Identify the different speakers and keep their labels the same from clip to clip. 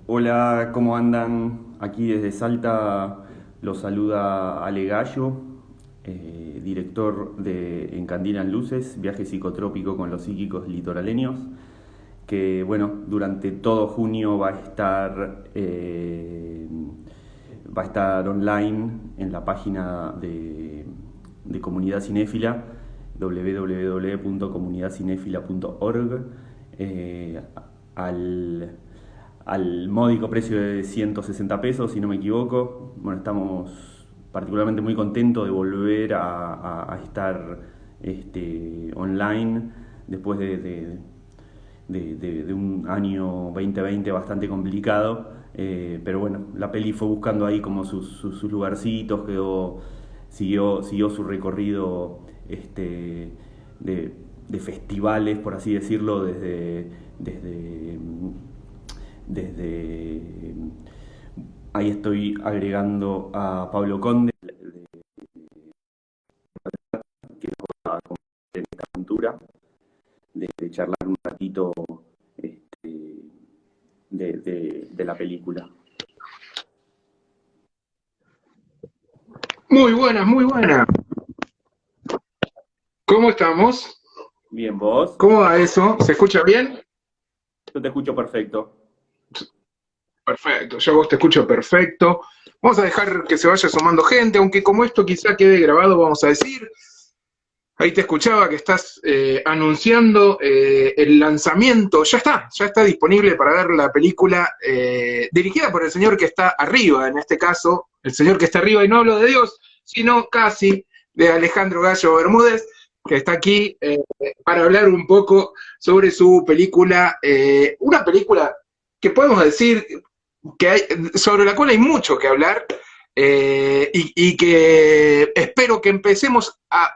Speaker 1: Hola, ¿cómo andan? Aquí desde Salta los saluda Ale Gallo, director de Encandilan Luces, viaje psicotrópico con los psíquicos litoraleños, que bueno, durante todo junio va a estar online en la página de Comunidad Cinéfila, www.comunidadcinéfila.org, eh, al al módico precio de 160 pesos, si no me equivoco. Bueno, estamos particularmente muy contentos de volver a estar online después de un año 2020 bastante complicado. Pero bueno, la peli fue buscando ahí como sus lugarcitos, siguió su recorrido de festivales, por así decirlo, desde desde ahí estoy agregando a Pablo Conde, que nos va a acompañar en esta aventura, de charlar un ratito este, de la película.
Speaker 2: Muy buenas, muy buenas. ¿Cómo estamos?
Speaker 1: Bien, vos,
Speaker 2: ¿Cómo va eso? ¿Se escucha bien?
Speaker 1: yo te escucho perfecto.
Speaker 2: Perfecto, yo a vos te escucho perfecto. Vamos a dejar que se vaya sumando gente, aunque como esto quizá quede grabado, vamos a decir. Ahí te escuchaba que estás anunciando el lanzamiento. Ya está disponible para ver la película dirigida por el señor que está arriba, en este caso, el señor que está arriba, y no hablo de Dios, sino casi de Alejandro Gallo Bermúdez, que está aquí para hablar un poco sobre su película, una película que podemos decir que hay, sobre la cual hay mucho que hablar y que espero que empecemos a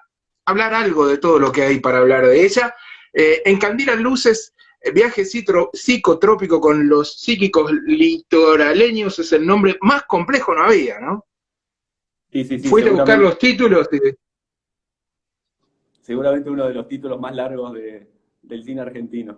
Speaker 2: hablar algo de todo lo que hay para hablar de ella. Encandilan Luces, viaje psicotrópico con los psíquicos litoraleños es el nombre más complejo, no había, ¿no?
Speaker 1: Sí, sí, sí,
Speaker 2: Fuiste a buscar los títulos.
Speaker 1: seguramente uno de los títulos más largos del cine argentino.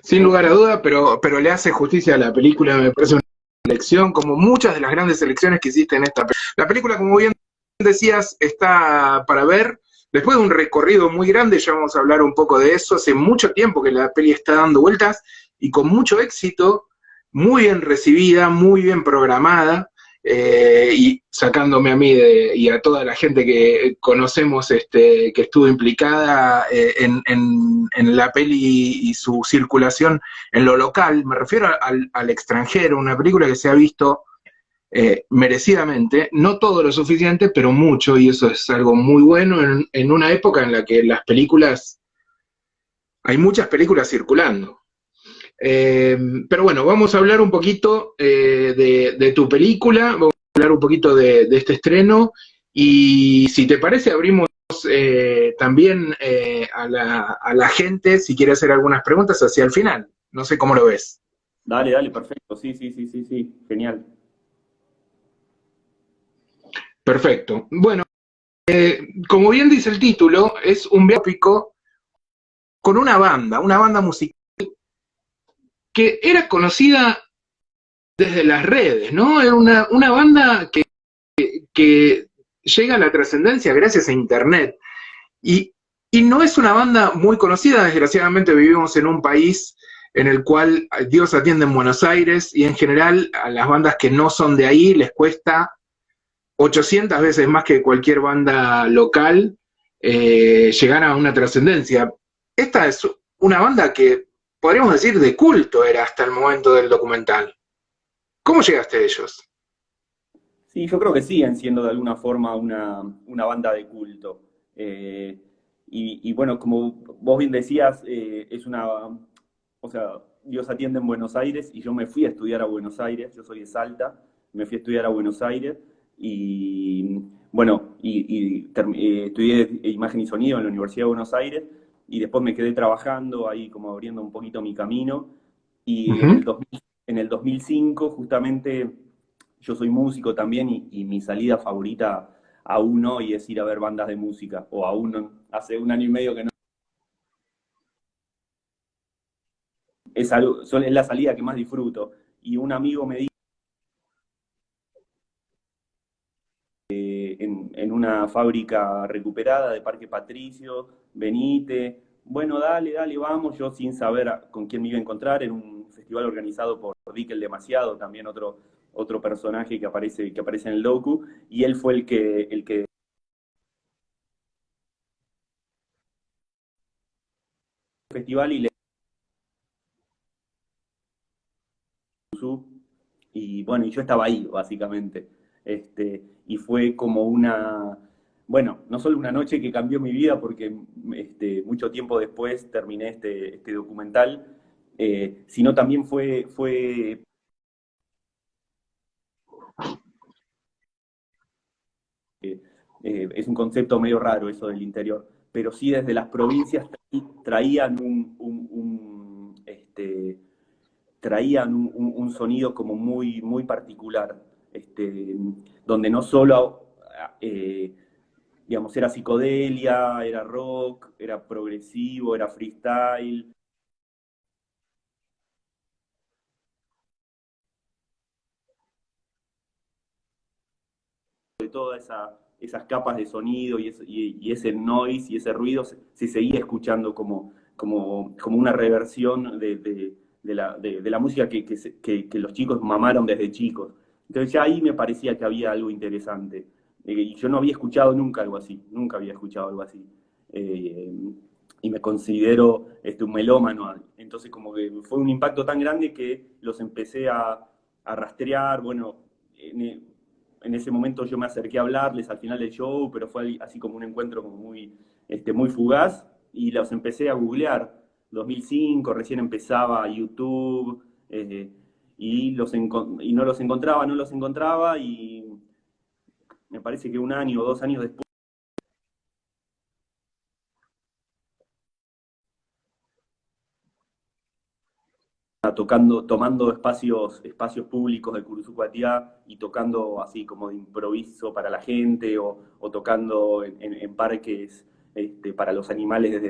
Speaker 2: Sin lugar a duda, pero le hace justicia a la película, me parece una selección, como muchas de las grandes selecciones que existen en esta película. La película, como bien decías, está para ver. Después de un recorrido muy grande, ya vamos a hablar un poco de eso. Hace mucho tiempo que la peli está dando vueltas y con mucho éxito, muy bien recibida, muy bien programada. Y sacándome a mí y a toda la gente que conocemos que estuvo implicada en la peli y su circulación en lo local, me refiero al extranjero, una película que se ha visto merecidamente, no todo lo suficiente, pero mucho, y eso es algo muy bueno en una época en la que hay muchas películas circulando. Pero bueno, vamos a hablar un poquito de tu película, vamos a hablar un poquito de este estreno y si te parece abrimos también a la gente si quiere hacer algunas preguntas hacia el final. No sé cómo lo ves.
Speaker 1: Dale, dale, perfecto. Sí, sí, sí, sí, sí, genial.
Speaker 2: Perfecto. Bueno, como bien dice el título, es un biópico con una banda musical que era conocida desde las redes, ¿no? Era una banda que llega a la trascendencia gracias a Internet. Y, y no es una banda muy conocida, desgraciadamente vivimos en un país en el cual Dios atiende en Buenos Aires y en general a las bandas que no son de ahí les cuesta 800 veces más que cualquier banda local llegar a una trascendencia. Esta es una banda que podríamos decir de culto era hasta el momento del documental. ¿Cómo llegaste a ellos?
Speaker 1: Sí, yo creo que siguen siendo de alguna forma una banda de culto. Eh, y bueno, como vos bien decías, o sea, Dios atiende en Buenos Aires y yo me fui a estudiar a Buenos Aires, yo soy de Salta, me fui a estudiar a Buenos Aires y bueno, estudié imagen y sonido en la Universidad de Buenos Aires y después me quedé trabajando ahí como abriendo un poquito mi camino
Speaker 2: Uh
Speaker 1: y
Speaker 2: -huh.
Speaker 1: en el 2005 justamente yo soy músico también y mi salida favorita aún hoy es ir a ver bandas de música, o aún hace un año y medio que no. es la salida que más disfruto. Y un amigo me dijo en una fábrica recuperada de Parque Patricio, venite, bueno, dale, dale, vamos, yo sin saber con quién me iba a encontrar, en un festival organizado por Dick el Demasiado, también otro personaje que aparece en el docu, y él fue el que festival y le puso, y bueno, y yo estaba ahí, básicamente. Y fue como bueno, no solo una noche que cambió mi vida, porque mucho tiempo después terminé este documental, sino también es un concepto medio raro eso del interior, pero sí desde las provincias traían un sonido como muy, muy particular, donde no solo, digamos, era psicodelia, era rock, era progresivo, era freestyle, de todas esas capas de sonido y ese noise y ese ruido se seguía escuchando como una reversión de la música que los chicos mamaron desde chicos. Entonces ya ahí me parecía que había algo interesante. Y yo no había escuchado nunca algo así, nunca había escuchado algo así. Eh, y me considero un melómano. Entonces como que fue un impacto tan grande que los empecé a rastrear, bueno, en ese momento yo me acerqué a hablarles al final del show, pero fue así como un encuentro como muy fugaz, y los empecé a googlear. 2005, recién empezaba YouTube, y no los encontraba, no los encontraba, y me parece que un año o 2 años después, tomando espacios públicos de Curuzucuatiá y tocando así como de improviso para la gente o tocando en parques para los animales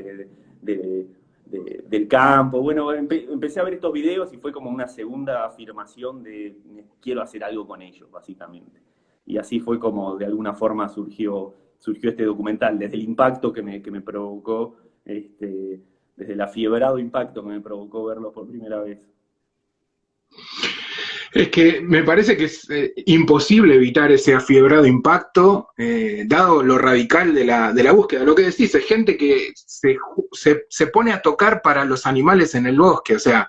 Speaker 1: del campo. Bueno, empecé a ver estos videos y fue como una segunda afirmación de quiero hacer algo con ellos, básicamente. Y así fue como de alguna forma surgió este documental, desde el impacto que me provocó desde el afiebrado impacto que me provocó verlo por primera vez.
Speaker 2: Es que me parece que es imposible evitar ese afiebrado impacto, dado lo radical de la búsqueda. Lo que decís, es gente que se pone a tocar para los animales en el bosque, o sea,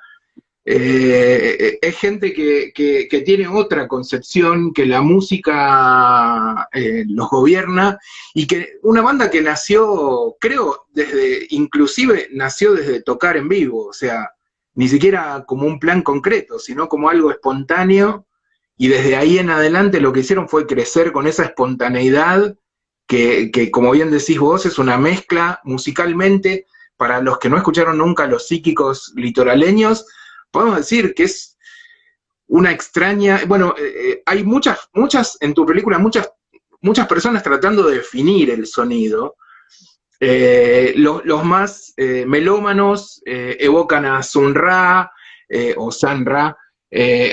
Speaker 2: es gente que tiene otra concepción, que la música los gobierna, y que una banda que nació, creo, inclusive nació desde tocar en vivo, o sea, ni siquiera como un plan concreto, sino como algo espontáneo, y desde ahí en adelante lo que hicieron fue crecer con esa espontaneidad que como bien decís vos, es una mezcla musicalmente, para los que no escucharon nunca Los Psíquicos Litoraleños, podemos decir que es una extraña, bueno, hay en tu película, muchas personas tratando de definir el sonido. Los más melómanos evocan a Sun Ra o San Ra,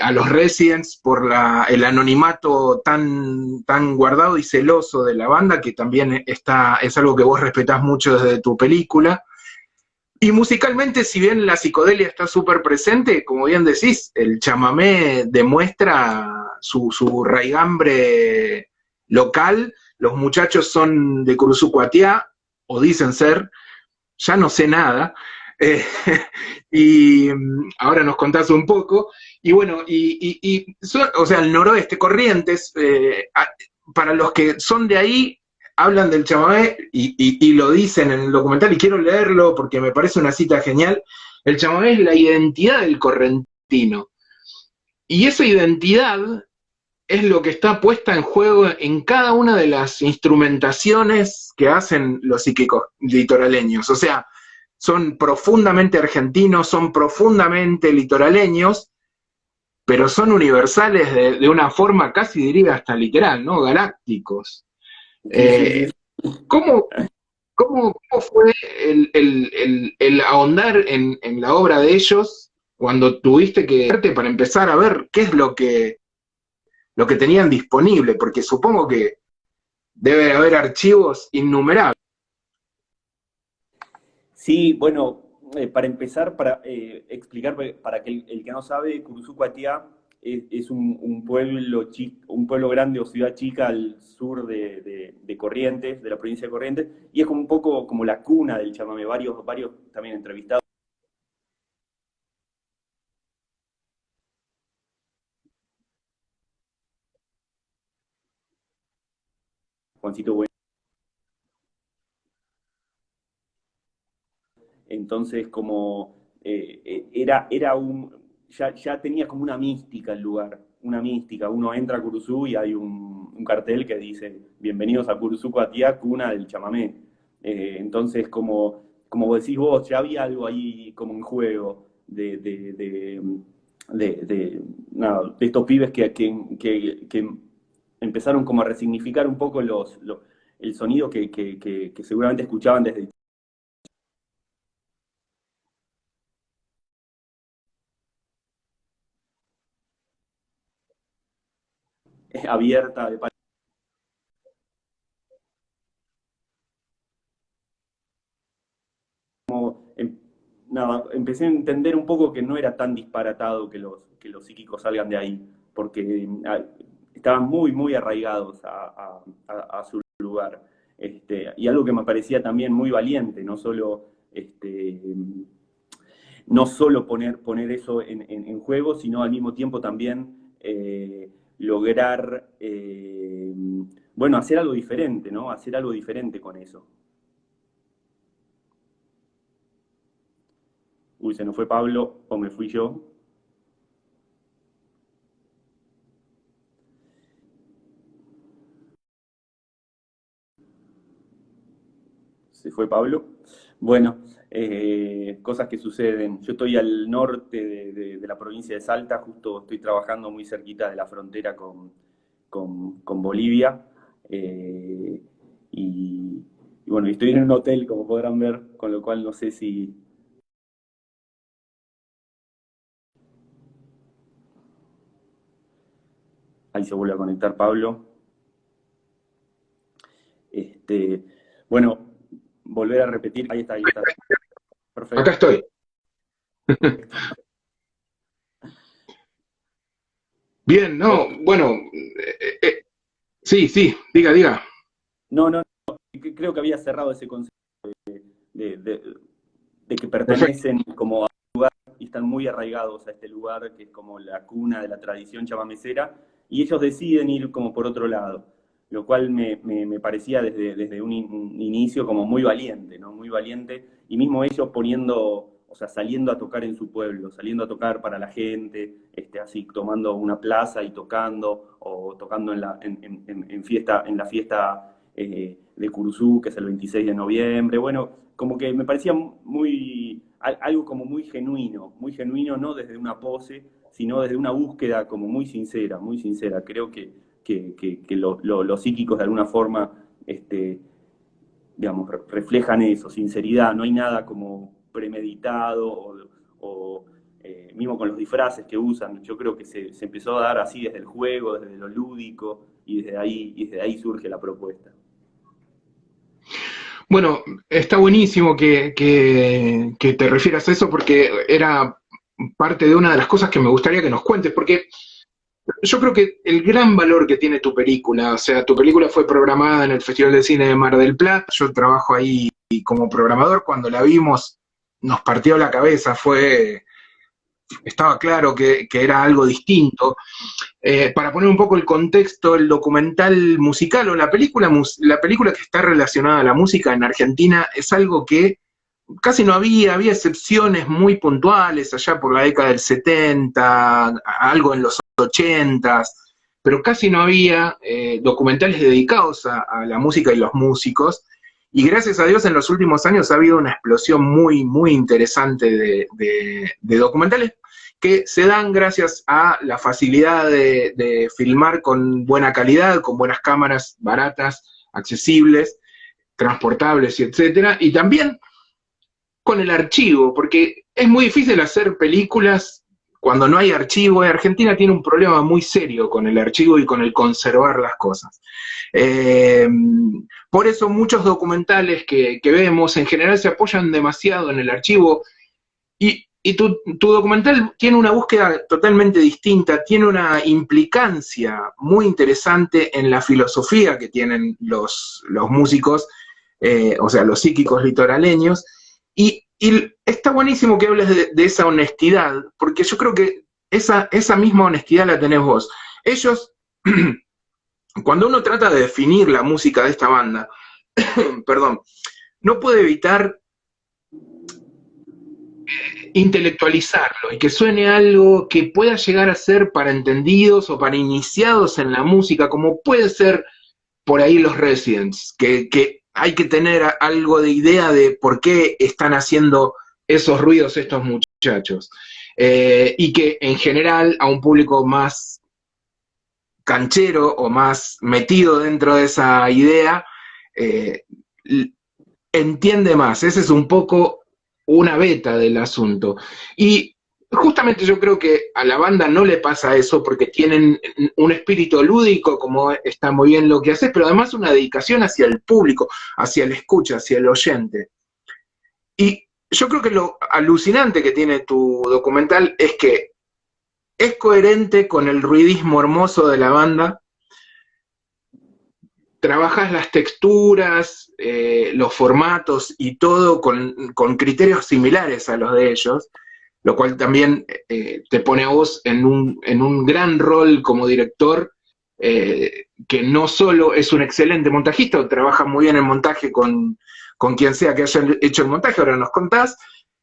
Speaker 2: a los Residents por el anonimato tan guardado y celoso de la banda, que también es algo que vos respetás mucho desde tu película. Y musicalmente, si bien la psicodelia está súper presente, como bien decís, el chamamé demuestra su raigambre local. Los muchachos son de Curuzucuatiá, o dicen ser, ya no sé nada, eh, y ahora nos contás un poco. Y bueno, o sea, el noroeste, Corrientes, para los que son de ahí, hablan del chamamé y lo dicen en el documental, y quiero leerlo porque me parece una cita genial. El chamamé es la identidad del correntino. Y esa identidad es lo que está puesta en juego en cada una de las instrumentaciones que hacen los psíquicos litoraleños. O sea, son profundamente argentinos, son profundamente litoraleños, pero son universales de una forma casi diría hasta literal, ¿no? Galácticos.
Speaker 1: Sí, sí, sí.
Speaker 2: ¿Cómo, cómo fue el ahondar en la obra de ellos cuando tuviste que verte para empezar a ver qué es lo que tenían disponible, porque supongo que debe haber archivos innumerables.
Speaker 1: Sí, bueno, para empezar, para explicar, para que el que no sabe, Curuzucuatiá es un pueblo un pueblo grande o ciudad chica al sur de Corrientes, de la provincia de Corrientes, y es como un poco como la cuna del chamamé. Varios también entrevistados Juancito Bueno. Entonces, como era ya tenía como una mística el lugar, una mística. Uno entra a Curuzú y hay un cartel que dice, bienvenidos a Curuzú Coatiá, cuna del chamamé. Entonces, como decís vos, ya había algo ahí como en juego nada, de estos pibes que empezaron como a resignificar un poco el sonido que seguramente escuchaban desde abierta, de em- nada, empecé a entender un poco que no era tan disparatado que los psíquicos salgan de ahí, porque estaban muy arraigados a su lugar. Y algo que me parecía también muy valiente, no solo poner eso en juego, sino al mismo tiempo también lograr, bueno, hacer algo diferente, ¿no? Hacer algo diferente con eso. Uy, se nos fue Pablo o me fui yo. Se fue Pablo. Bueno, cosas que suceden. Yo estoy al norte de la provincia de Salta, justo estoy trabajando muy cerquita de la frontera con Bolivia. eh, y bueno, estoy en un hotel, como podrán ver, con lo cual no sé si... Ahí se vuelve a conectar Pablo. Este, bueno, volver a repetir. Ahí está.
Speaker 2: Acá
Speaker 1: Perfecto.
Speaker 2: estoy. Bien, no,
Speaker 1: Bueno,
Speaker 2: bueno, sí, sí, diga.
Speaker 1: no, creo que había cerrado ese concepto de, de- de que
Speaker 2: Perfecto.
Speaker 1: pertenecen como a y están muy arraigados a este lugar que es como la cuna de la tradición chamamecera, y ellos deciden ir como por otro lado, lo cual me parecía desde un inicio como muy valiente, ¿no? Muy valiente, y mismo ellos poniendo, o sea, saliendo a tocar en su pueblo, saliendo a tocar para la gente, así tomando una plaza y tocando, o tocando en la fiesta de Curuzú, que es el 26 de noviembre, bueno, como que me parecía algo como muy genuino, no desde una pose, sino desde una búsqueda como muy sincera, muy sincera. Creo que los psíquicos de alguna forma, digamos, reflejan eso, sinceridad, no hay nada como premeditado o mismo con los disfraces que usan, yo creo que se empezó a dar así desde el juego, desde lo lúdico, y desde ahí surge la propuesta.
Speaker 2: Bueno, está buenísimo que te refieras a eso porque era parte de una de las cosas que me gustaría que nos cuentes, porque yo creo que el gran valor que tiene tu película, o sea, tu película fue programada en el Festival de Cine de Mar del Plata, yo trabajo ahí como programador, cuando la vimos nos partió la cabeza, estaba claro que era algo distinto. Para poner un poco el contexto, el documental musical o la película que está relacionada a la música en Argentina es algo que casi no había excepciones muy puntuales allá por la década del 70, algo en los 80, pero casi no había documentales dedicados a la música y los músicos. Y gracias a Dios en los últimos años ha habido una explosión muy interesante de documentales que se dan gracias a la facilidad de filmar con buena calidad, con buenas cámaras baratas, accesibles, transportables y etcétera. Y también con el archivo, porque es muy difícil hacer películas cuando no hay archivo. Argentina tiene un problema muy serio con el archivo y con el conservar las cosas. Eh, por eso muchos documentales que vemos en general se apoyan demasiado en el archivo y tu documental tiene una búsqueda totalmente distinta, tiene una implicancia muy interesante en la filosofía que tienen los músicos, o sea, los psíquicos litoraleños, y está buenísimo que hables de esa honestidad, porque yo creo que esa misma honestidad la tenés vos. Ellos, cuando uno trata de definir la música de esta banda, perdón, no puede evitar intelectualizarlo y que suene algo que pueda llegar a ser para entendidos o para iniciados en la música, como puede ser por ahí los Residents, que hay que tener algo de idea de por qué están haciendo esos ruidos estos muchachos. Y que en general a un público más canchero o más metido dentro de esa idea, eh, entiende más. Ese es un poco una beta del asunto. Y justamente yo creo que a la banda no le pasa eso porque tienen un espíritu lúdico, como está muy bien lo que haces, pero además una dedicación hacia el público, hacia el escucha, hacia el oyente. Y yo creo que lo alucinante que tiene tu documental es que es coherente con el ruidismo hermoso de la banda. Trabajas las texturas, los formatos y todo con criterios similares a los de ellos, lo cual también te pone a vos en un gran rol como director, que no solo es un excelente montajista, trabaja muy bien en montaje con quien sea que haya hecho el montaje, ahora nos contás,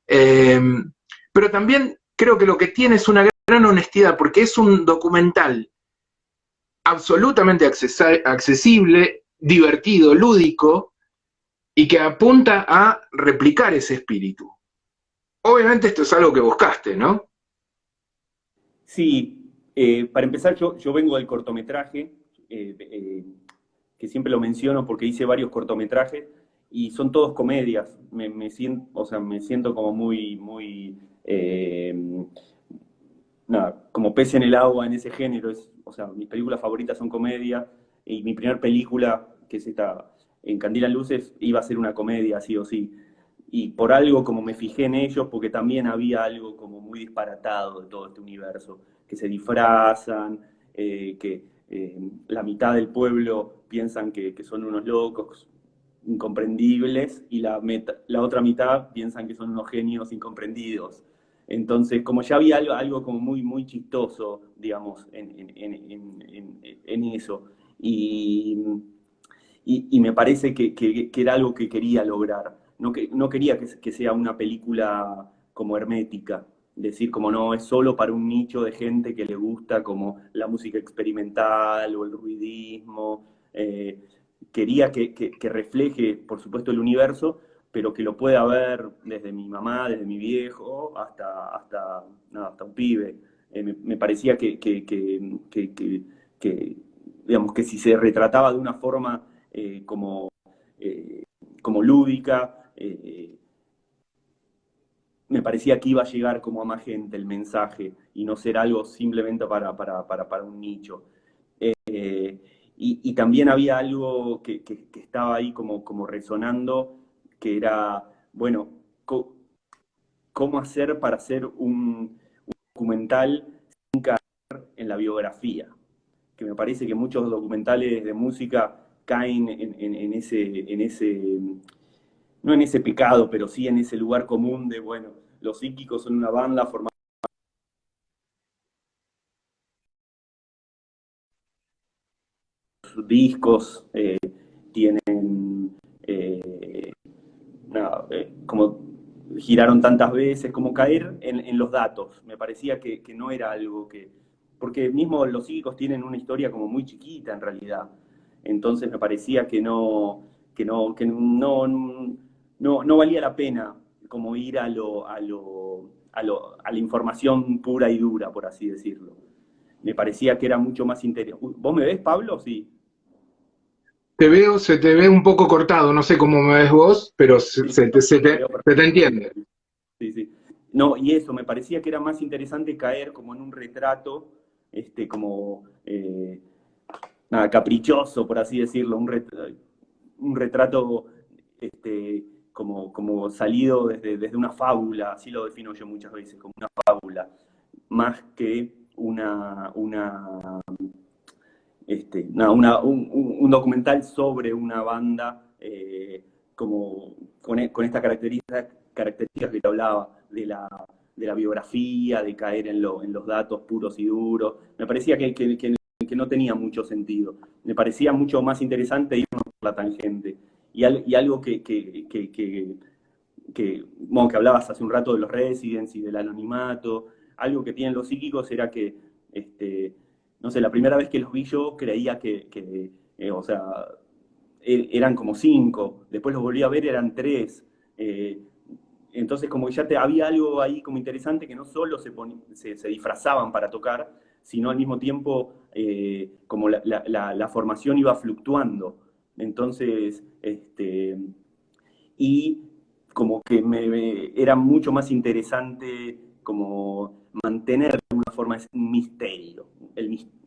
Speaker 2: pero también creo que lo que tiene es una gran honestidad, porque es un documental absolutamente accesible, divertido, lúdico, y que apunta a replicar ese espíritu. Obviamente esto es algo que buscaste, ¿no?
Speaker 1: Sí, para empezar, yo vengo del cortometraje, que siempre lo menciono porque hice varios cortometrajes y son todos comedias. Me siento, o sea, me siento como muy, nada, como pez en el agua en ese género. O sea, mis películas favoritas son comedia y mi primera película, que es esta, En Candila en Luces, iba a ser una comedia, sí o sí. Y por algo como me fijé en ellos, porque también había algo como muy disparatado de todo este universo, que se disfrazan, que la mitad del pueblo piensan que son unos locos incomprendibles y la otra mitad piensan que son unos genios incomprendidos. Entonces, como ya había algo como muy chistoso, digamos, en eso. Y, y me parece que era algo que quería lograr. No quería que sea una película como hermética, decir como no, es solo para un nicho de gente que le gusta como la música experimental o el ruidismo. Quería que refleje, por supuesto, el universo, pero que lo pueda ver desde mi mamá, desde mi viejo, hasta un pibe. Me parecía digamos, que si se retrataba de una forma eh, como lúdica, me parecía que iba a llegar como a más gente el mensaje y no ser algo simplemente para un nicho. Eh, y también había algo que estaba ahí como resonando, que era, bueno, cómo hacer para hacer un documental en la biografía, que me parece que muchos documentales de música caen en ese, no en ese pecado, pero sí en ese lugar común de, bueno, los psíquicos son una banda formada por discos, tienen, nada, como giraron tantas veces, como caer en los datos. Me parecía que no era algo que... Porque mismo los psíquicos tienen una historia como muy chiquita en realidad. Entonces me parecía que no valía la pena como ir a la información pura y dura, por así decirlo. Me parecía que era mucho más interesante. ¿Vos me ves, Pablo? Sí.
Speaker 2: Te veo, se te ve un poco cortado, no sé cómo me ves vos, pero
Speaker 1: Sí,
Speaker 2: se te
Speaker 1: veo
Speaker 2: entiende.
Speaker 1: perfecto. Sí, sí. no, y eso, me parecía que era más interesante caer como en un retrato, como, nada, caprichoso, por así decirlo, un retrato como salido desde una fábula, así lo defino yo muchas veces, como una fábula, más que un documental sobre una banda como con esta característica que te hablaba de la biografía, de caer en los datos puros y duros. Me parecía que no tenía mucho sentido. Me parecía mucho más interesante irnos por la tangente. Y algo bueno, que hablabas hace un rato de los residents y del anonimato, algo que tienen los psíquicos era que, no sé, la primera vez que los vi yo creía o sea, eran como 5, después los volví a ver, eran 3. Entonces como que ya había algo ahí como interesante que no solo se disfrazaban para tocar, sino al mismo tiempo como la formación iba fluctuando. Entonces, y como que era mucho más interesante como mantener de alguna forma un misterio,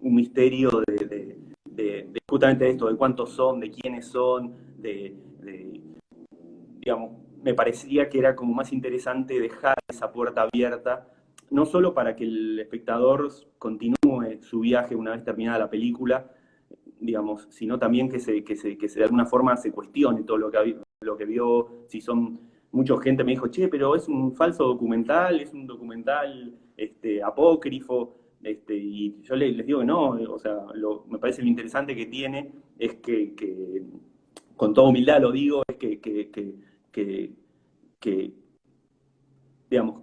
Speaker 1: un misterio de justamente esto, de cuántos son, de quiénes son, digamos, me parecía que era como más interesante dejar esa puerta abierta, no solo para que el espectador continúe su viaje una vez terminada la película, digamos, sino también que de alguna forma se cuestione todo lo que vio, si son, mucha gente me dijo, che, pero es un falso documental, es un documental apócrifo, y yo les digo que no, o sea, me parece lo interesante que tiene es con toda humildad lo digo, es que, que digamos,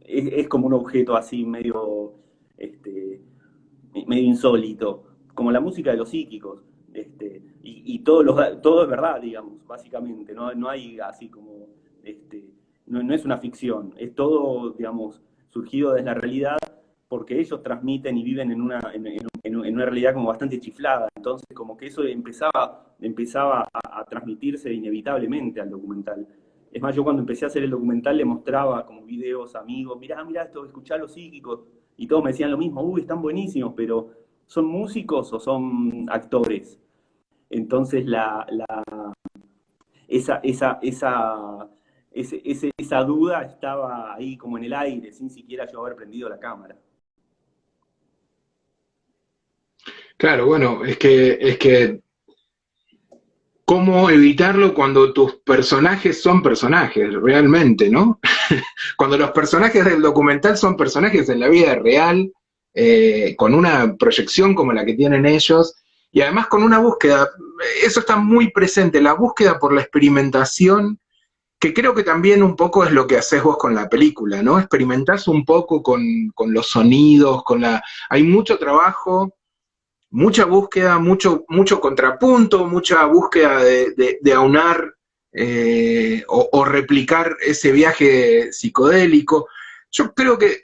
Speaker 1: es como un objeto así medio insólito, como la música de los psíquicos, y todo es verdad, digamos, básicamente, no hay así como, no es una ficción, es todo, digamos, surgido de la realidad, porque ellos transmiten y viven en una realidad como bastante chiflada, entonces como que eso empezaba a transmitirse inevitablemente al documental. Es más, yo cuando empecé a hacer el documental le mostraba como videos a amigos, mirá esto, escuchá los psíquicos, y todos me decían lo mismo, uy, están buenísimos, pero ¿son músicos o son actores? Entonces esa, esa, esa, esa duda estaba ahí como en el aire, sin siquiera yo haber prendido la cámara.
Speaker 2: Claro, bueno, es que ¿cómo evitarlo cuando tus personajes son personajes, realmente, ¿no? Cuando los personajes del documental son personajes en la vida real, con una proyección como la que tienen ellos, y además con una búsqueda, eso está muy presente, la búsqueda por la experimentación, que creo que también un poco es lo que haces vos con la película, ¿no? Experimentás un poco con los sonidos, Hay mucho trabajo, mucha búsqueda, mucho contrapunto, mucha búsqueda de aunar o replicar ese viaje psicodélico. Yo creo que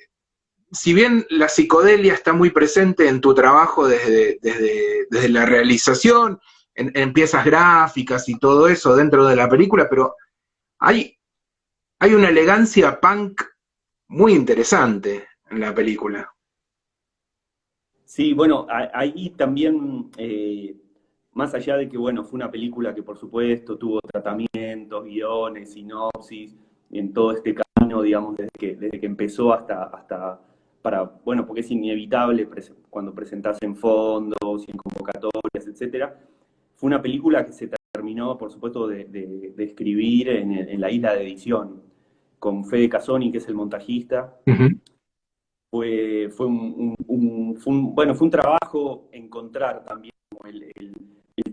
Speaker 2: si bien la psicodelia está muy presente en tu trabajo desde la realización, en piezas gráficas y todo eso dentro de la película, pero hay, hay una elegancia punk muy interesante en la película.
Speaker 1: Sí, bueno, ahí también, más allá de que, bueno, fue una película que por supuesto tuvo tratamientos, guiones, sinopsis, en todo este camino, digamos, desde que empezó bueno, porque es inevitable cuando presentás en fondos y en convocatorias, etcétera. Fue una película que se terminó, por supuesto, de escribir en la isla de edición, con Fede Casoni, que es el montajista.
Speaker 2: Uh -huh.
Speaker 1: Bueno, fue un trabajo encontrar también el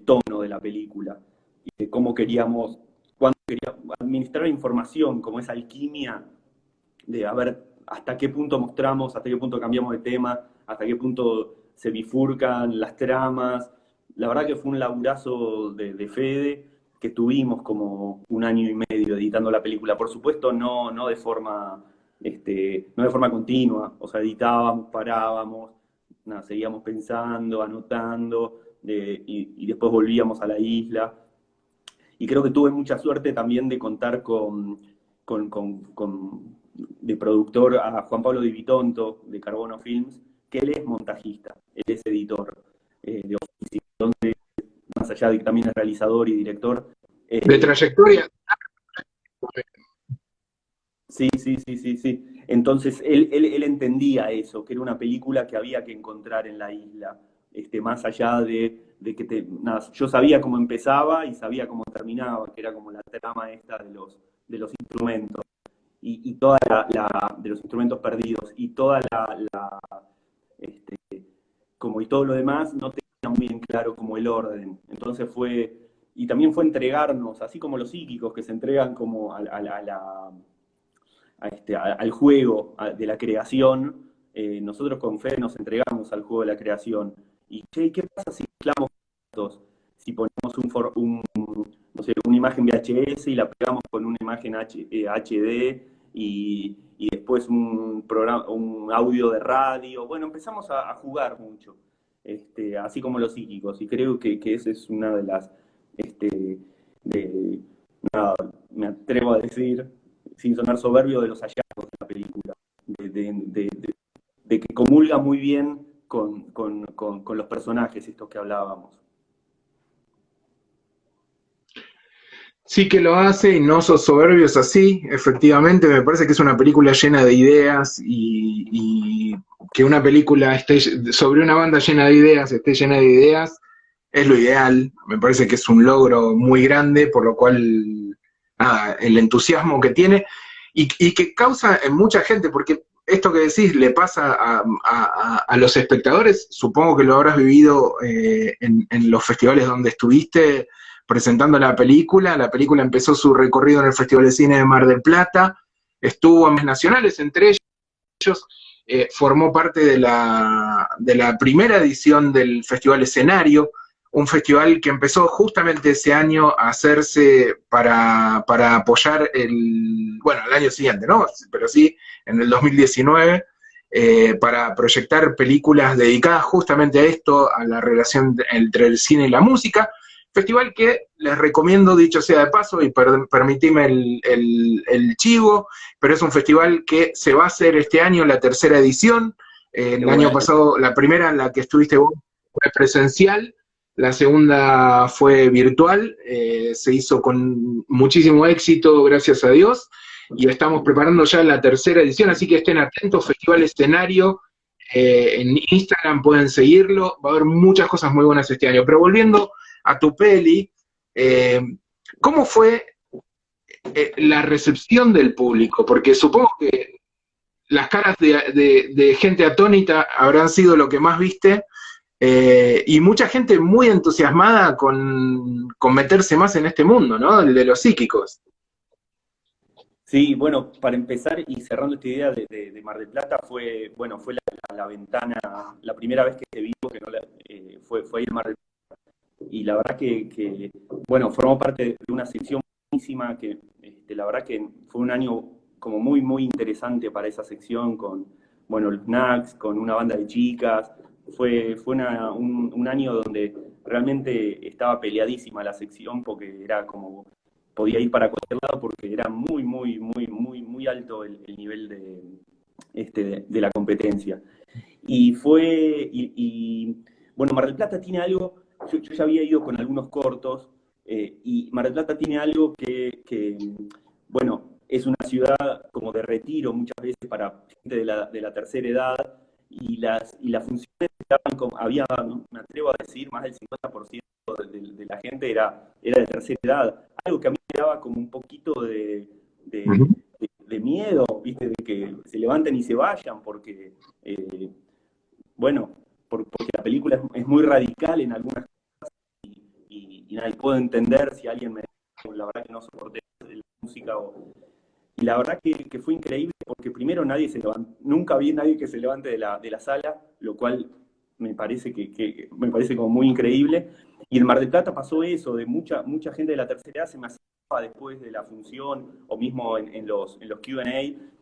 Speaker 1: tono de la película y de cuándo queríamos administrar información, como esa alquimia de a ver hasta qué punto mostramos, hasta qué punto cambiamos de tema, hasta qué punto se bifurcan las tramas. La verdad que fue un laburazo de Fede que tuvimos como 1 año y medio editando la película. Por supuesto, no de forma no de forma continua, o sea, editábamos, parábamos, nada, seguíamos pensando, anotando, y después volvíamos a la isla. Y creo que tuve mucha suerte también de contar con de productor a Juan Pablo Di Vitonto, de Carbono Films, que él es montajista, él es editor de oficio, entonces, más allá de que también es realizador y director.
Speaker 2: De trayectoria.
Speaker 1: Sí, sí, sí, sí, sí. Entonces él entendía eso, que era una película que había que encontrar en la isla, más allá de que nada, yo sabía cómo empezaba y sabía cómo terminaba, que era como la trama esta de los instrumentos y toda de los instrumentos perdidos y toda este, como y todo lo demás no tenía muy bien claro como el orden. Entonces y también fue entregarnos, así como los psíquicos que se entregan como al juego de la creación, nosotros con Fede nos entregamos al juego de la creación. Y, che, ¿qué pasa si mezclamos datos? Si ponemos no sé, una imagen VHS y la pegamos con una imagen HD y después un audio de radio. Bueno, empezamos a jugar mucho, así como los psíquicos. Y creo que esa es una de las, de, nada, me atrevo a decir, sin sonar soberbio, de los hallazgos de la película, de que comulga muy bien con los personajes estos que hablábamos.
Speaker 2: Sí que lo hace y no sos soberbios así, efectivamente, me parece que es una película llena de ideas y que una película esté sobre una banda llena de ideas, esté llena de ideas, es lo ideal, me parece que es un logro muy grande, por lo cual, nada, el entusiasmo que tiene y que causa en mucha gente, porque esto que decís le pasa a los espectadores, supongo que lo habrás vivido en los festivales donde estuviste presentando la película empezó su recorrido en el Festival de Cine de Mar del Plata, estuvo en nacionales, entre ellos formó parte de la primera edición del Festival Escenario, un festival que empezó justamente ese año a hacerse para apoyar el año siguiente, ¿no? Pero sí, en el 2019, para proyectar películas dedicadas justamente a esto, a la relación entre el cine y la música. Festival que les recomiendo, dicho sea de paso, y permitime el chivo, pero es un festival que se va a hacer este año, la tercera edición. El año pasado, la primera en la que estuviste vos fue presencial, la segunda fue virtual, se hizo con muchísimo éxito, gracias a Dios, y estamos preparando ya la tercera edición, así que estén atentos, Festival Escenario, en Instagram pueden seguirlo, va a haber muchas cosas muy buenas este año. Pero volviendo a tu peli, ¿cómo fue la recepción del público? Porque supongo que las caras de gente atónita habrán sido lo que más viste, y mucha gente muy entusiasmada con meterse más en este mundo, ¿no? El de los psíquicos.
Speaker 1: Sí, bueno, para empezar y cerrando esta idea de Mar del Plata, fue la ventana, la primera vez que te vi, que no fue ahí en Mar del Plata. Y la verdad bueno, formó parte de una sección buenísima que, la verdad que fue un año como muy, muy interesante para esa sección, con, bueno, los Knacks, con una banda de chicas. Fue un año donde realmente estaba peleadísima la sección porque era como podía ir para cualquier lado porque era muy, muy, muy, muy, muy alto el nivel de la competencia. Bueno, Mar del Plata tiene algo, yo ya había ido con algunos cortos, y Mar del Plata tiene algo bueno, es una ciudad como de retiro muchas veces para gente de la tercera edad, y las funciones estaban como, había, ¿no? Me atrevo a decir, más del 50% de la gente era de tercera edad, algo que a mí me daba como un poquito de miedo, ¿viste? De que se levanten y se vayan, porque, bueno, porque la película es muy radical en algunas cosas y nada, y puedo entender si alguien me dice, la verdad que no soporté la música, y la verdad que fue increíble porque primero nadie se levantó, nunca vi a nadie que se levante de la sala, lo cual me parece me parece como muy increíble. Y en Mar del Plata pasó eso, de mucha gente de la tercera edad se me acercaba después de la función, o mismo en los Q&A,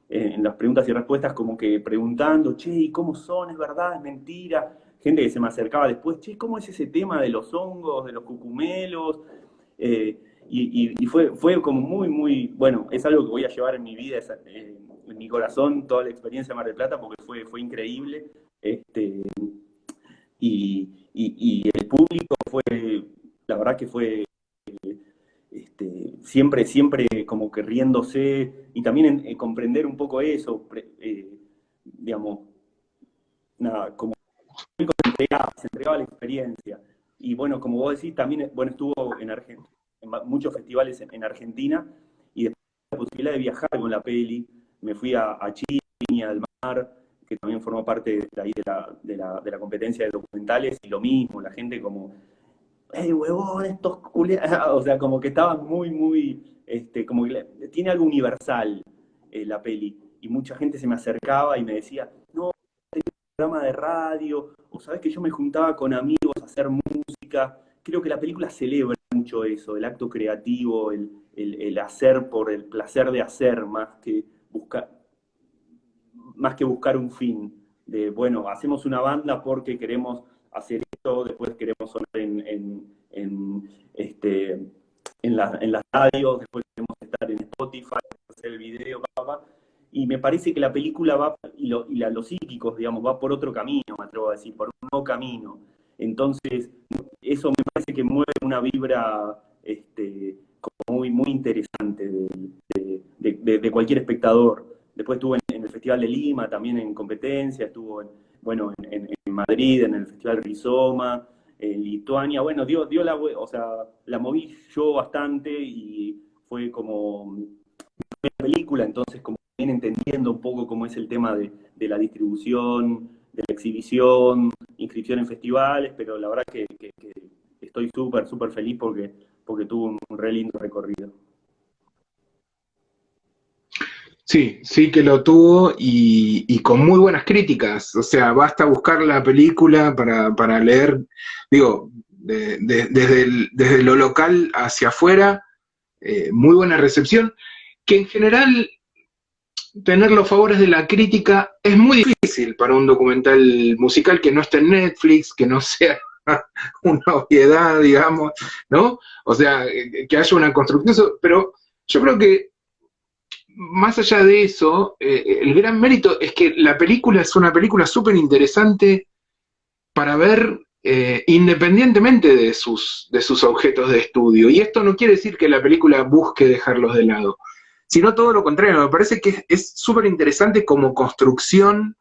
Speaker 1: en las preguntas y respuestas, como que preguntando, che, ¿y cómo son? ¿Es verdad? ¿Es mentira? Gente que se me acercaba después, che, ¿cómo es ese tema de los hongos, de los cucumelos? Y fue como muy, muy, bueno, es algo que voy a llevar en mi vida, en mi corazón toda la experiencia de Mar del Plata porque fue increíble. Este, y el público fue, la verdad que fue siempre, siempre como que riéndose y también en comprender un poco eso, digamos, nada, como se entregaba la experiencia. Y bueno, como vos decís, también bueno, estuvo en muchos festivales en Argentina y después la posibilidad de viajar con la peli, me fui a Chile, al mar, que también formó parte de, ahí de la competencia de documentales, y lo mismo, la gente como, ¡hey, huevón, estos culiados! O sea, como que estaban muy, muy, como que tiene algo universal la peli, y mucha gente se me acercaba y me decía, no, programa de radio, o sabes que yo me juntaba con amigos a hacer música. Creo que la película celebra mucho eso, el acto creativo, el hacer por el placer de hacer, más que buscar un fin. De, bueno, hacemos una banda porque queremos hacer esto, después queremos sonar en las radios, después queremos estar en Spotify, hacer el video, papá. Y me parece que la película va, los psíquicos, digamos, va por otro camino, me atrevo a decir, por un nuevo camino. Entonces, eso me parece que mueve una vibra como muy, muy interesante de cualquier espectador. Después estuvo en el Festival de Lima, también en competencia, estuvo bueno, en Madrid, en el Festival Rizoma, en Lituania. Bueno, dio o sea, la moví yo bastante y fue como una película, entonces como bien entendiendo un poco cómo es el tema de la distribución, de la exhibición, inscripción en festivales, pero la verdad que estoy súper, súper feliz porque tuvo un re lindo recorrido.
Speaker 2: Sí, sí que lo tuvo y con muy buenas críticas. O sea, basta buscar la película para leer, digo, desde lo local hacia afuera, muy buena recepción, que en general tener los favores de la crítica es muy difícil para un documental musical que no esté en Netflix, que no sea una obviedad, digamos, ¿no? O sea, que haya una construcción, pero yo creo que más allá de eso, el gran mérito es que la película es una película súper interesante para ver independientemente de sus objetos de estudio. Y esto no quiere decir que la película busque dejarlos de lado, sino todo lo contrario. Me parece que es súper interesante como construcción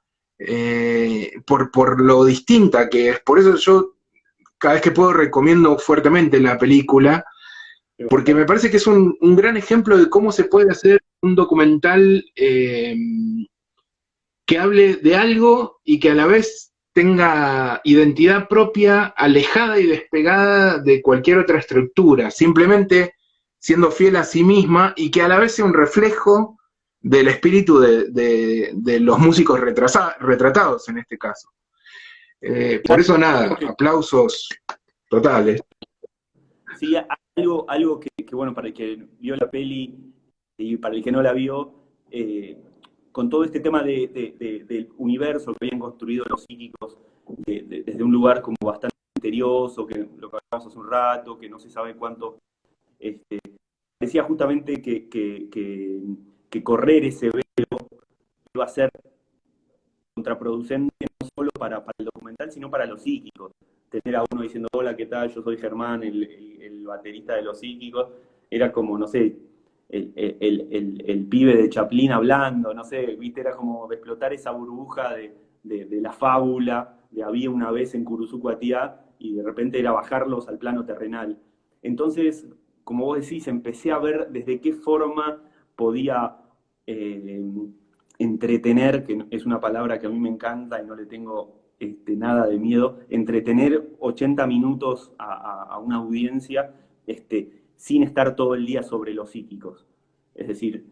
Speaker 2: por lo distinta que es. Por eso yo cada vez que puedo recomiendo fuertemente la película, porque me parece que es un gran ejemplo de cómo se puede hacer un documental que hable de algo y que a la vez tenga identidad propia, alejada y despegada de cualquier otra estructura, simplemente siendo fiel a sí misma y que a la vez sea un reflejo del espíritu de los músicos retratados en este caso. Por eso nada, aplausos totales.
Speaker 1: Sí, algo que, bueno, para el que vio la peli y para el que no la vio, con todo este tema del universo que habían construido los psíquicos desde un lugar como bastante misterioso, que lo que hablamos hace un rato, que no se sabe cuánto, decía justamente que correr ese velo iba a ser contraproducente no solo para el documental, sino para los psíquicos. Tener a uno diciendo, hola, ¿qué tal? Yo soy Germán, el baterista de los psíquicos. Era como, no sé, el pibe de Chaplin hablando, no sé, viste, era como de explotar esa burbuja de la fábula, de había una vez en Curuzucuatiá, y de repente era bajarlos al plano terrenal. Entonces, como vos decís, empecé a ver desde qué forma podía entretener, que es una palabra que a mí me encanta y no le tengo nada de miedo, entretener 80 minutos a una audiencia sin estar todo el día sobre los psíquicos. Es decir,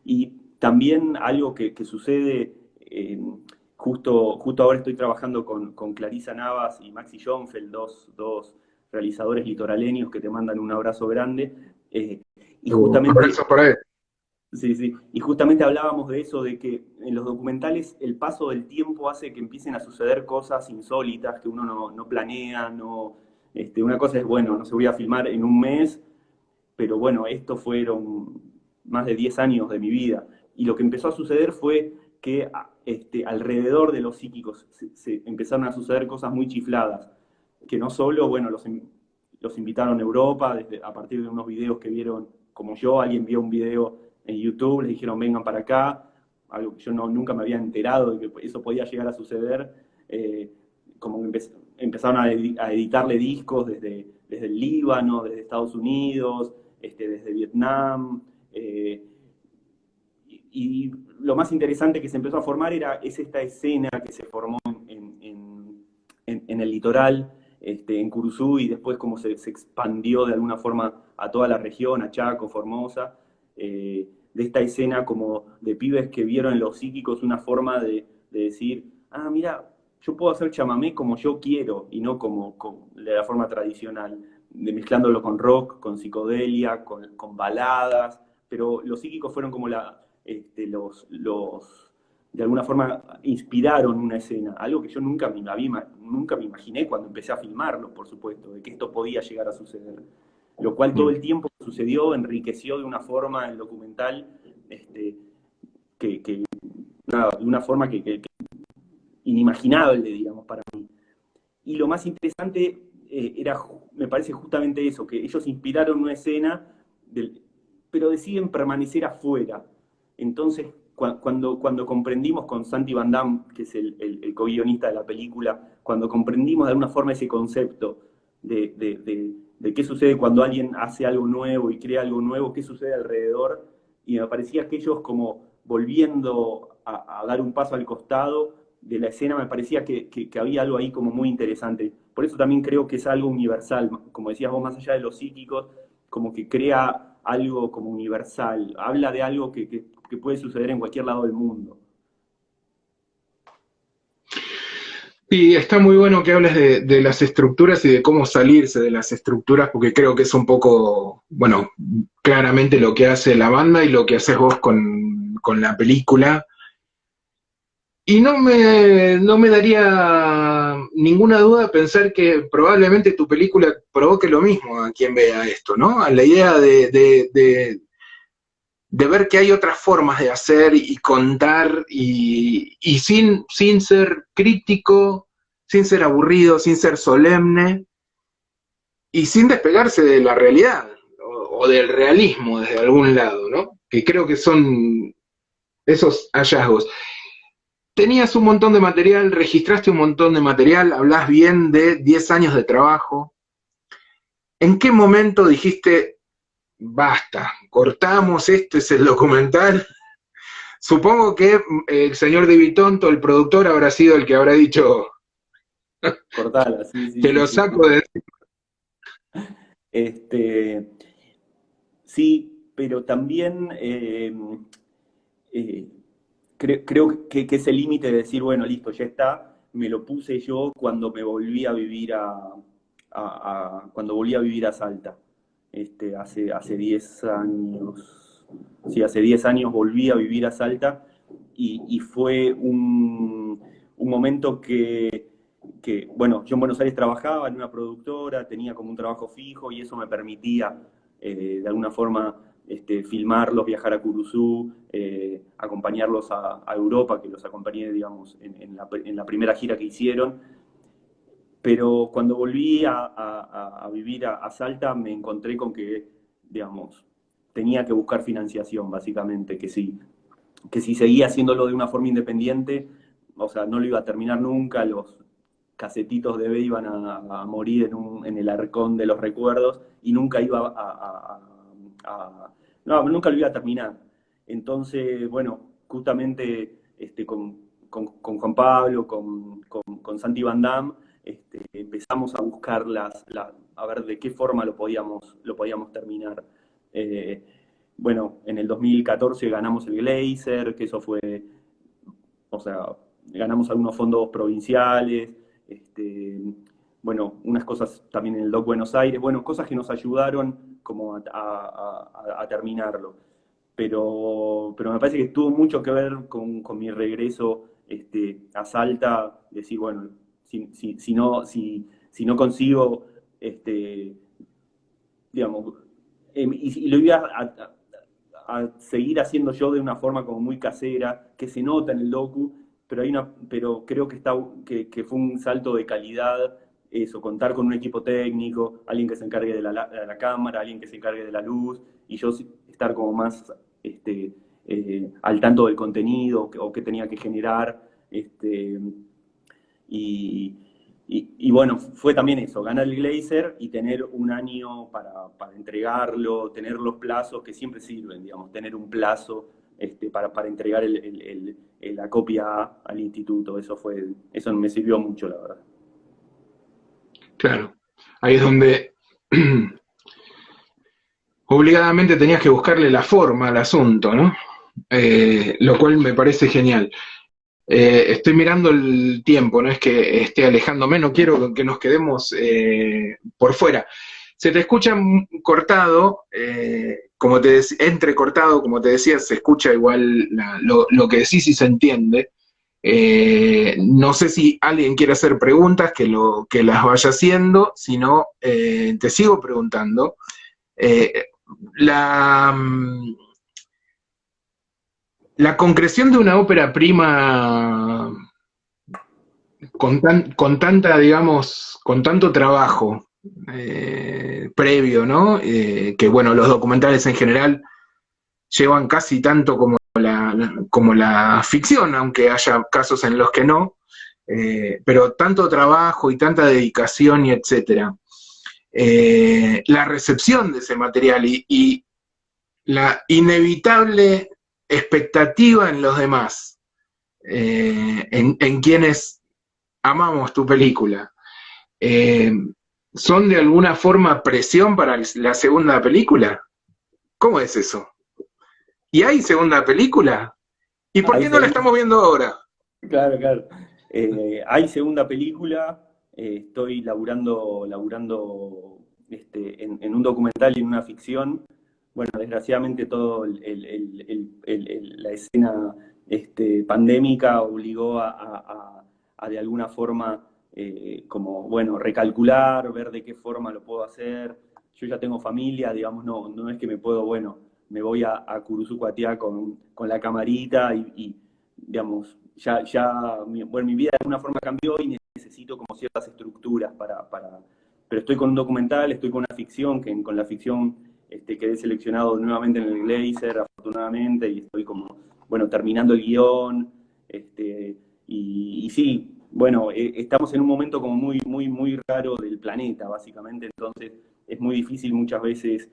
Speaker 1: y también algo que sucede, justo ahora estoy trabajando con Clarisa Navas y Maxi Schoenfeld, dos realizadores litoraleños que te mandan un abrazo grande, y justamente...
Speaker 2: Un abrazo para él.
Speaker 1: Sí, sí. Y justamente hablábamos de eso, de que en los documentales el paso del tiempo hace que empiecen a suceder cosas insólitas que uno no planea, no, una cosa es, bueno, no se voy a filmar en un mes, pero bueno, estos fueron más de 10 años de mi vida. Y lo que empezó a suceder fue que alrededor de los psíquicos se empezaron a suceder cosas muy chifladas, que no solo, bueno, los invitaron a Europa, a partir de unos videos que vieron, como yo, alguien vio un video en YouTube, les dijeron vengan para acá, algo que yo nunca me había enterado de que eso podía llegar a suceder, como que empezaron a editarle discos desde el Líbano, desde Estados Unidos, desde Vietnam, y lo más interesante que se empezó a formar es esta escena que se formó en el litoral, en Curuzú, y después como se expandió de alguna forma a toda la región, a Chaco, Formosa, de esta escena como de pibes que vieron en los psíquicos una forma de decir, ah, mira, yo puedo hacer chamamé como yo quiero, y no como de la forma tradicional, de mezclándolo con rock, con psicodelia, con baladas, pero los psíquicos fueron como de alguna forma inspiraron una escena, algo que yo nunca me imaginé cuando empecé a filmarlo, por supuesto, de que esto podía llegar a suceder. Lo cual todo el tiempo sucedió, enriqueció de una forma el documental, de una forma que inimaginable, digamos, para mí. Y lo más interesante me parece justamente eso, que ellos inspiraron una escena, pero deciden permanecer afuera. Entonces, cuando comprendimos con Santi Van Damme, que es el co-guionista de la película, cuando comprendimos de alguna forma ese concepto de qué sucede cuando alguien hace algo nuevo y crea algo nuevo, qué sucede alrededor, y me parecía que ellos como volviendo a dar un paso al costado de la escena, me parecía que había algo ahí como muy interesante. Por eso también creo que es algo universal, como decías vos, más allá de los psíquicos, como que crea algo como universal, habla de algo que puede suceder en cualquier lado del mundo.
Speaker 2: Y está muy bueno que hables de las estructuras y de cómo salirse de las estructuras, porque creo que es un poco, bueno, claramente lo que hace la banda y lo que haces vos con la película. Y no me daría ninguna duda pensar que probablemente tu película provoque lo mismo a quien vea esto, ¿no? A la idea de ver que hay otras formas de hacer y contar y sin ser crítico, sin ser aburrido, sin ser solemne y sin despegarse de la realidad o del realismo desde algún lado, ¿no? Que creo que son esos hallazgos. Tenías un montón de material, registraste un montón de material, hablás bien de 10 años de trabajo. ¿En qué momento dijiste, basta, cortamos, este es el documental? Supongo que el señor De Vitonto, el productor, habrá sido el que habrá dicho,
Speaker 1: Cortala, sí, sí,
Speaker 2: te
Speaker 1: sí,
Speaker 2: lo
Speaker 1: sí.
Speaker 2: saco de...
Speaker 1: Este, sí, pero también eh, creo que ese límite de decir, bueno, listo, ya está, me lo puse yo cuando me volví a vivir cuando volví a vivir a Salta. Hace 10 años. Sí, hace 10 años volví a vivir a Salta y fue un momento bueno, yo en Buenos Aires trabajaba en una productora, tenía como un trabajo fijo y eso me permitía de alguna forma filmarlos, viajar a Curuzú, acompañarlos a Europa, que los acompañé, digamos, en la primera gira que hicieron. Pero cuando volví a vivir a Salta me encontré con que, digamos, tenía que buscar financiación, básicamente, que si seguía haciéndolo de una forma independiente, o sea, no lo iba a terminar nunca, los casetitos de B iban a morir en el arcón de los recuerdos y nunca iba no, nunca lo iba a terminar. Entonces, bueno, justamente con Juan Pablo, con Santi Van Damme, empezamos a buscar a ver de qué forma lo podíamos terminar. Eh, bueno, en el 2014 ganamos el Glazer, que eso fue, o sea, ganamos algunos fondos provinciales, bueno, unas cosas también en el DOC Buenos Aires, bueno, cosas que nos ayudaron como a terminarlo. Pero me parece que tuvo mucho que ver con mi regreso a Salta, decir, bueno, si no consigo, digamos, y lo iba a seguir haciendo yo de una forma como muy casera, que se nota en el docu, pero creo que fue un salto de calidad eso, contar con un equipo técnico, alguien que se encargue de la cámara, alguien que se encargue de la luz, y yo estar como más al tanto del contenido o qué tenía que generar. Y, y bueno, fue también eso, ganar el Glazer y tener un año para entregarlo, tener los plazos que siempre sirven, digamos, tener un plazo para entregar la copia al instituto. Eso me sirvió mucho, la verdad.
Speaker 2: Claro, ahí es donde obligadamente tenías que buscarle la forma al asunto, ¿no? Lo cual me parece genial. Estoy mirando el tiempo, no es que esté alejándome, no quiero que nos quedemos por fuera. Se te escucha cortado, entrecortado, como te decía, se escucha igual lo que decís y se entiende. No sé si alguien quiere hacer preguntas, que las vaya haciendo, si no, te sigo preguntando. Eh, la, la concreción de una ópera prima con tanta, digamos, con tanto trabajo previo, ¿no? Que bueno, los documentales en general llevan casi tanto como la ficción, aunque haya casos en los que no, pero tanto trabajo y tanta dedicación y etcétera. La recepción de ese material y la inevitable expectativa en los demás, en quienes amamos tu película, ¿son de alguna forma presión para la segunda película? ¿Cómo es eso? ¿Y hay segunda película? ¿Y por qué no la estamos viendo ahora?
Speaker 1: Claro, claro. Hay segunda película, estoy laburando en un documental y en una ficción. Bueno, desgraciadamente todo la escena pandémica obligó a de alguna forma como, bueno, recalcular, ver de qué forma lo puedo hacer. Yo ya tengo familia, digamos, no es que me puedo, bueno, me voy a Curuzucuatiá con la camarita digamos, bueno, mi vida de alguna forma cambió y necesito como ciertas estructuras pero estoy con un documental, estoy con una ficción, con la ficción quedé seleccionado nuevamente en el Glazer, afortunadamente, y estoy como, bueno, terminando el guión, y sí, bueno, estamos en un momento como muy, muy, muy raro del planeta, básicamente, entonces es muy difícil muchas veces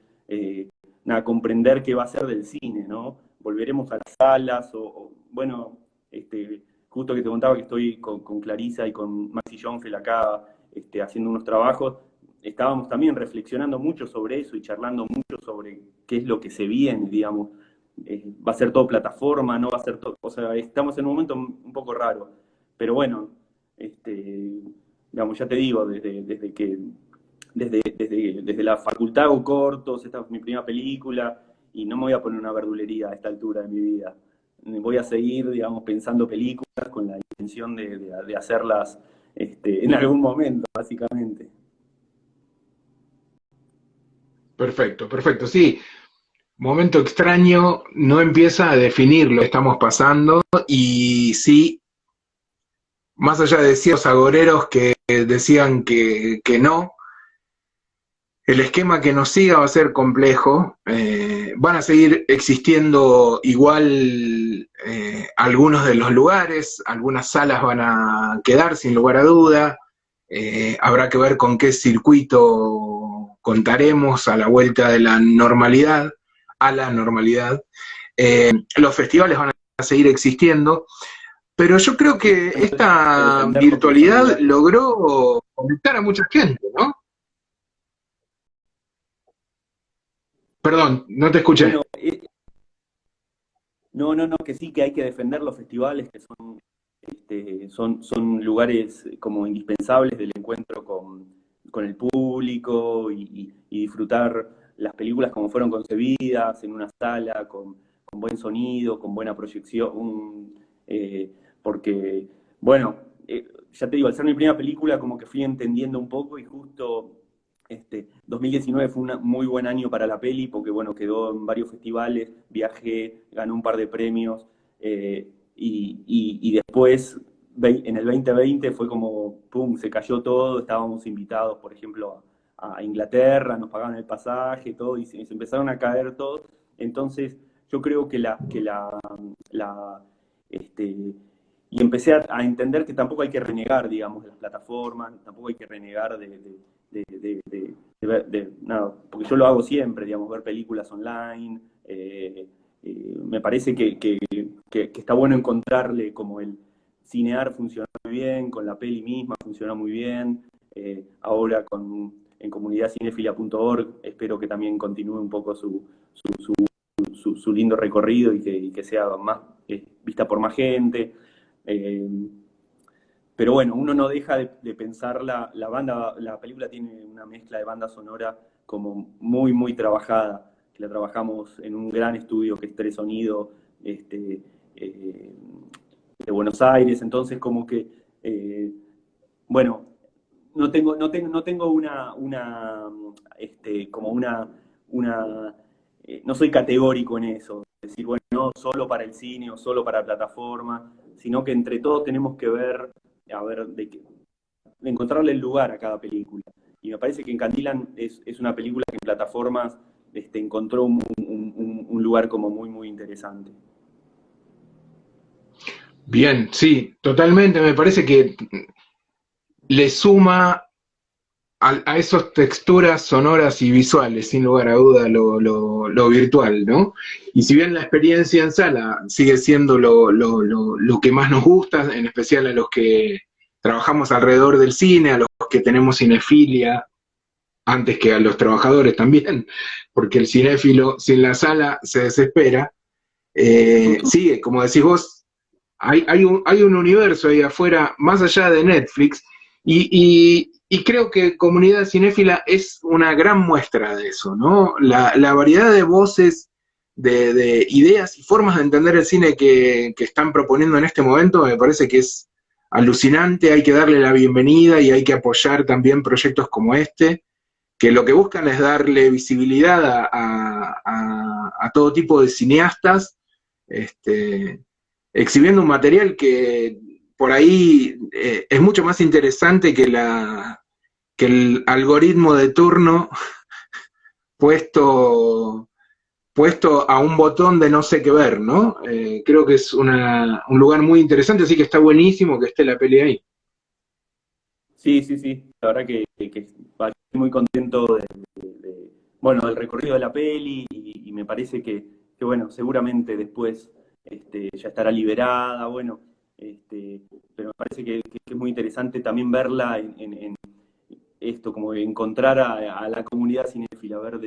Speaker 1: comprender qué va a ser del cine, ¿no? Volveremos a las salas bueno, justo que te contaba que estoy con Clarisa y con Maxi Schoenfeld acá haciendo unos trabajos, estábamos también reflexionando mucho sobre eso y charlando mucho sobre qué es lo que se viene, digamos. Va a ser todo plataforma, no va a ser todo, o sea, estamos en un momento un poco raro, pero bueno, digamos, ya te digo, desde la facultad hago cortos, esta es mi primera película, y no me voy a poner una verdulería a esta altura de mi vida. Voy a seguir, digamos, pensando películas con la intención de hacerlas en algún momento, básicamente.
Speaker 2: Perfecto, perfecto, sí. Momento extraño, no empieza a definir lo que estamos pasando y sí, más allá de ciertos agoreros que decían que no, el esquema que nos siga va a ser complejo, van a seguir existiendo igual algunos de los lugares, algunas salas van a quedar sin lugar a duda, habrá que ver con qué circuito contaremos a la vuelta de la normalidad, a la normalidad. Los festivales van a seguir existiendo, pero yo creo que esta virtualidad logró conectar a mucha gente, ¿no? Perdón, no te escuché.
Speaker 1: Bueno, no, que sí, que hay que defender los festivales, que son lugares como indispensables del encuentro con el público y disfrutar las películas como fueron concebidas, en una sala, con buen sonido, con buena proyección, porque, bueno, ya te digo, al ser mi primera película como que fui entendiendo un poco y justo 2019 fue un muy buen año para la peli porque, bueno, quedó en varios festivales, viajé, ganó un par de premios, y después, en el 2020 fue como, pum, se cayó todo, estábamos invitados, por ejemplo, a Inglaterra, nos pagaban el pasaje, todo, y se empezaron a caer todo. Entonces, yo creo que este, y empecé a entender que tampoco hay que renegar, digamos, de las plataformas, tampoco hay que renegar nada, porque yo lo hago siempre, digamos, ver películas online. Me parece que está bueno encontrarle como el cinear funciona muy bien, con la peli misma funciona muy bien. Ahora en comunidadcinefila.org espero que también continúe un poco su lindo recorrido y que sea más vista por más gente. Eh, pero bueno, uno no deja de pensar la banda, la película tiene una mezcla de banda sonora como muy, muy trabajada, que la trabajamos en un gran estudio que es Tres Sonido, eh, de Buenos Aires, entonces como que, bueno, no tengo como no soy categórico en eso, decir, bueno, no solo para el cine o solo para plataforma, sino que entre todos tenemos que ver, a ver, de encontrarle el lugar a cada película. Y me parece que en Candyland es una película que en plataformas encontró un lugar como muy, muy interesante.
Speaker 2: Bien, sí, totalmente. Me parece que le suma a esas texturas sonoras y visuales, sin lugar a duda, lo virtual, ¿no? Y si bien la experiencia en sala sigue siendo lo que más nos gusta, en especial a los que trabajamos alrededor del cine, a los que tenemos cinefilia, antes que a los trabajadores también, porque el cinéfilo sin la sala se desespera, sigue, como decís vos, hay un universo ahí afuera, más allá de Netflix, y creo que Comunidad Cinéfila es una gran muestra de eso, ¿no? La variedad de voces, de ideas y formas de entender el cine que están proponiendo en este momento me parece que es alucinante, hay que darle la bienvenida y hay que apoyar también proyectos como este, que lo que buscan es darle visibilidad a todo tipo de cineastas, este, exhibiendo un material que por ahí es mucho más interesante que el algoritmo de turno puesto, puesto a un botón de no sé qué ver, ¿no? Creo que es un lugar muy interesante, así que está buenísimo que esté la peli ahí.
Speaker 1: Sí, sí, sí, la verdad que estoy muy contento bueno, del recorrido de la peli y me parece bueno, seguramente después ya estará liberada, bueno, pero me parece que es muy interesante también verla en esto, como encontrar a la comunidad cinéfila, ver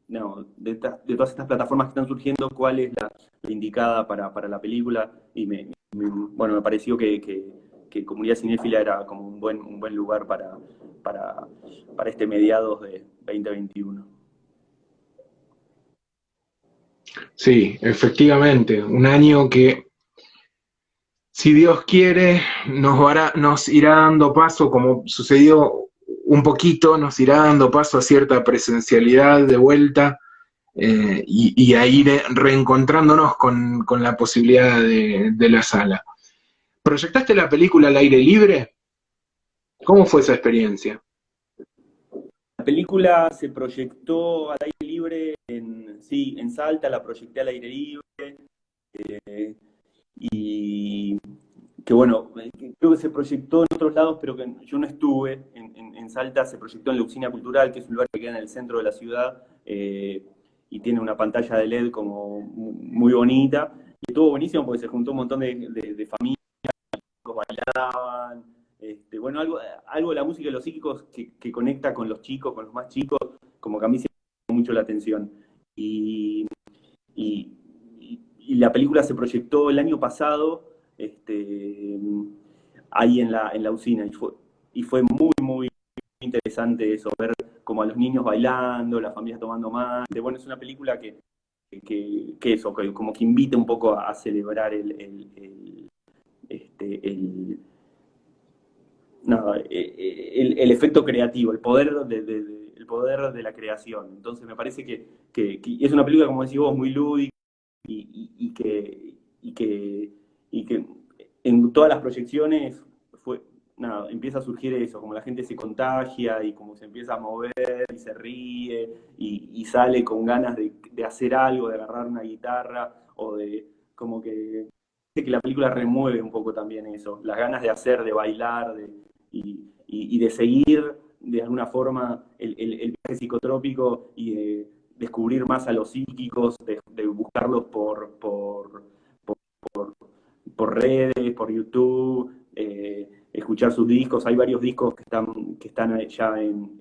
Speaker 1: no, de todas estas plataformas que están surgiendo, cuál es la indicada para la película, y bueno, me pareció que Comunidad Cinéfila era como un buen lugar para, para este mediados de 2021.
Speaker 2: Sí, efectivamente, un año que, si Dios quiere, nos irá dando paso, como sucedió un poquito, nos irá dando paso a cierta presencialidad de vuelta, y a ir reencontrándonos con la posibilidad de la sala. ¿Proyectaste la película al aire libre? ¿Cómo fue esa experiencia?
Speaker 1: La película se proyectó al aire libre sí, en Salta, la proyecté al aire libre, eh, y que bueno, creo que se proyectó en otros lados, pero que yo no estuve. En Salta se proyectó en la Usina Cultural, que es un lugar que queda en el centro de la ciudad, y tiene una pantalla de LED como muy bonita. Y estuvo buenísimo porque se juntó un montón de familias, bailaban. Bueno, algo de la música de los psíquicos que conecta con los chicos, con los más chicos, como que a mí se me llamó mucho la atención. Y, y, y la película se proyectó el año pasado, ahí en la usina, y fue muy, muy interesante eso, ver como a los niños bailando, las familias tomando mate. Bueno, es una película que eso, que como que invita un poco a celebrar nada, el efecto creativo, el poder de la creación. Entonces me parece que es una película, como decís vos, muy lúdica y que en todas las proyecciones fue, nada, empieza a surgir eso, como la gente se contagia y como se empieza a mover y se ríe y sale con ganas de hacer algo, de agarrar una guitarra o de como que la película remueve un poco también eso, las ganas de hacer, de bailar y de seguir de alguna forma el viaje psicotrópico y de descubrir más a los psíquicos, de buscarlos por redes, por YouTube, escuchar sus discos. Hay varios discos que están ya en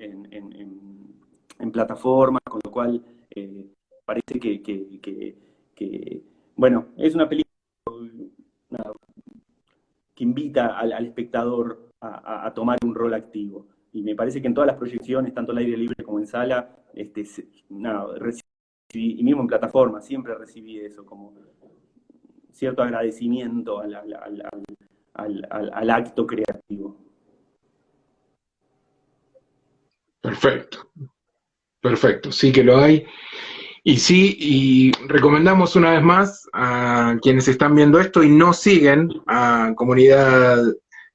Speaker 1: plataformas, con lo cual parece que, bueno, es una película que invita al espectador a tomar un rol activo. Y me parece que en todas las proyecciones, tanto al aire libre como en sala, nada, y mismo en plataforma, siempre recibí eso, como cierto agradecimiento al acto creativo.
Speaker 2: Perfecto, perfecto, sí que lo hay. Y sí, y recomendamos una vez más a quienes están viendo esto y no siguen a Comunidad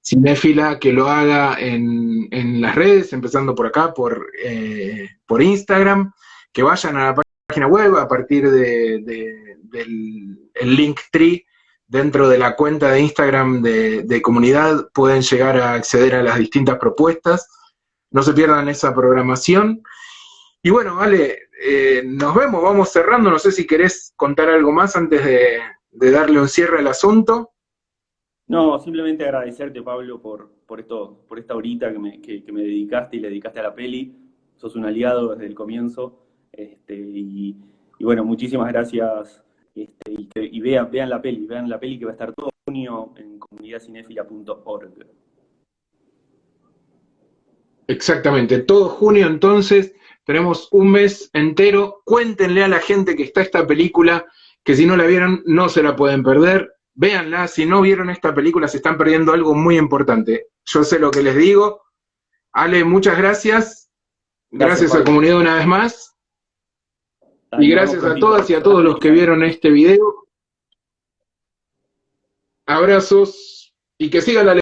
Speaker 2: Cinéfila que lo haga en las redes, empezando por acá, por Instagram, que vayan a la página web a partir del el Linktree dentro de la cuenta de Instagram de Comunidad, pueden llegar a acceder a las distintas propuestas. No se pierdan esa programación. Y bueno, vale, nos vemos, vamos cerrando. No sé si querés contar algo más antes de darle un cierre al asunto.
Speaker 1: No, simplemente agradecerte, Pablo, por esta horita que me dedicaste y le dedicaste a la peli. Sos un aliado desde el comienzo. Y bueno, muchísimas gracias. Y vean la peli que va a estar todo junio en comunidadcinefila.org.
Speaker 2: Exactamente, todo junio entonces tenemos un mes entero. Cuéntenle a la gente que está esta película, que si no la vieron no se la pueden perder. Véanla, si no vieron esta película se están perdiendo algo muy importante. Yo sé lo que les digo. Ale, muchas gracias.
Speaker 1: Gracias,
Speaker 2: Gracias a
Speaker 1: Pablo.
Speaker 2: Comunidad una vez más. Y
Speaker 1: Dale, nos vemos
Speaker 2: gracias a
Speaker 1: prontito.
Speaker 2: todas y a todos los que vieron este video. Abrazos y que sigan la